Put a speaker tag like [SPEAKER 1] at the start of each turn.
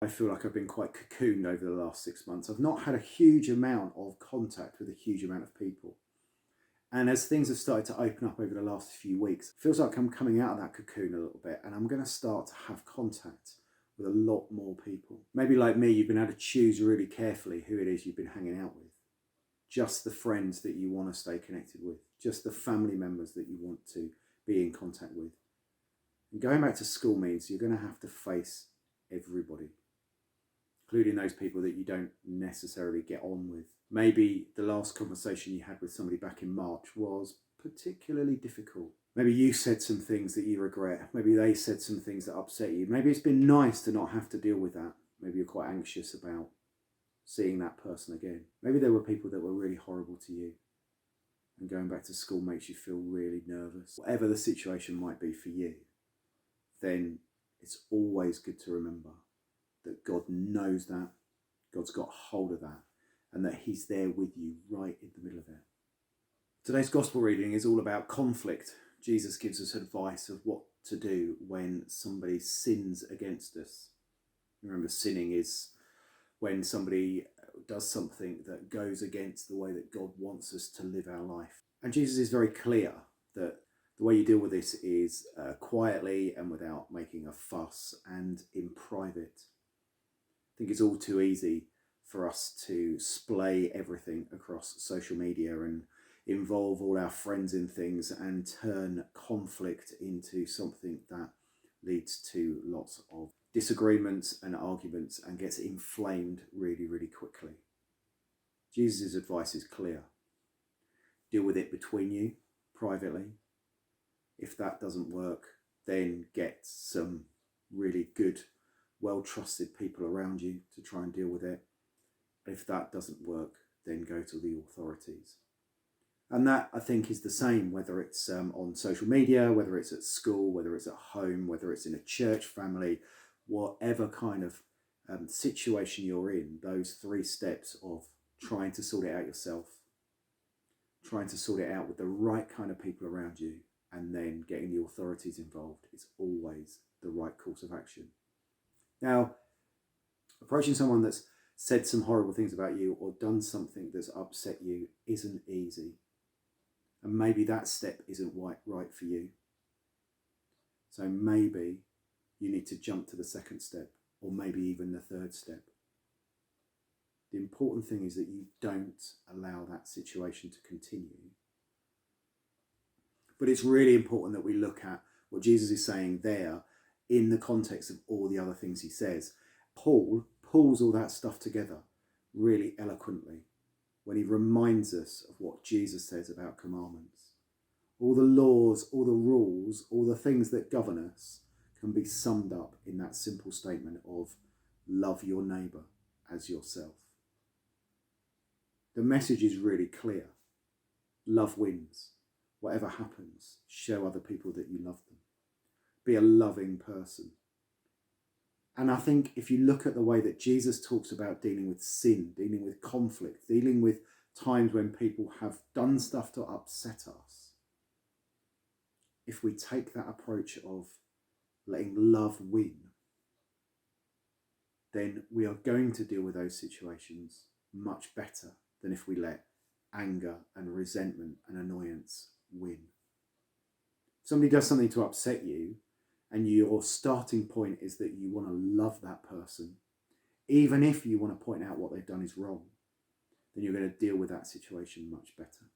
[SPEAKER 1] I feel like I've been quite cocooned over the last 6 months. I've not had a huge amount of contact with a huge amount of people. And as things have started to open up over the last few weeks, it feels like I'm coming out of that cocoon a little bit, and I'm going to start to have contact with a lot more people. Maybe like me, you've been able to choose really carefully who it is you've been hanging out with. Just the friends that you want to stay connected with. Just the family members that you want to be in contact with. And going back to school means you're going to have to face everybody, including those people that you don't necessarily get on with. Maybe the last conversation you had with somebody back in March was particularly difficult. Maybe you said some things that you regret. Maybe they said some things that upset you. Maybe it's been nice to not have to deal with that. Maybe you're quite anxious about seeing that person again. Maybe there were people that were really horrible to you, and going back to school makes you feel really nervous. Whatever the situation might be for you, then it's always good to remember that God knows that, God's got hold of that, and that he's there with you right in the middle of it. Today's gospel reading is all about conflict. Jesus gives us advice of what to do when somebody sins against us. Remember, sinning is when somebody does something that goes against the way that God wants us to live our life. And Jesus is very clear that the way you deal with this is quietly and without making a fuss and in private. I think it's all too easy for us to splay everything across social media and involve all our friends in things and turn conflict into something that leads to lots of disagreements and arguments and gets inflamed really, really quickly. Jesus' advice is clear. Deal with it between you, privately. If that doesn't work, then get some really good, well-trusted people around you to try and deal with it. If that doesn't work, then go to the authorities. And that, I think, is the same, whether it's on social media, whether it's at school, whether it's at home, whether it's in a church family, whatever kind of situation you're in, those 3 steps of trying to sort it out yourself, trying to sort it out with the right kind of people around you, and then getting the authorities involved is always the right course of action. Now, approaching someone that's said some horrible things about you or done something that's upset you isn't easy. And maybe that step isn't right for you. So maybe you need to jump to the 2nd step, or maybe even the 3rd step. The important thing is that you don't allow that situation to continue. But it's really important that we look at what Jesus is saying there in the context of all the other things he says. Paul pulls all that stuff together really eloquently when he reminds us of what Jesus says about commandments. All the laws, all the rules, all the things that govern us can be summed up in that simple statement of love your neighbour as yourself. The message is really clear. Love wins. Whatever happens, show other people that you love them. Be a loving person. And I think if you look at the way that Jesus talks about dealing with sin, dealing with conflict, dealing with times when people have done stuff to upset us, if we take that approach of letting love win, then we are going to deal with those situations much better than if we let anger and resentment and annoyance win. If somebody does something to upset you, and your starting point is that you want to love that person, even if you want to point out what they've done is wrong, then you're going to deal with that situation much better.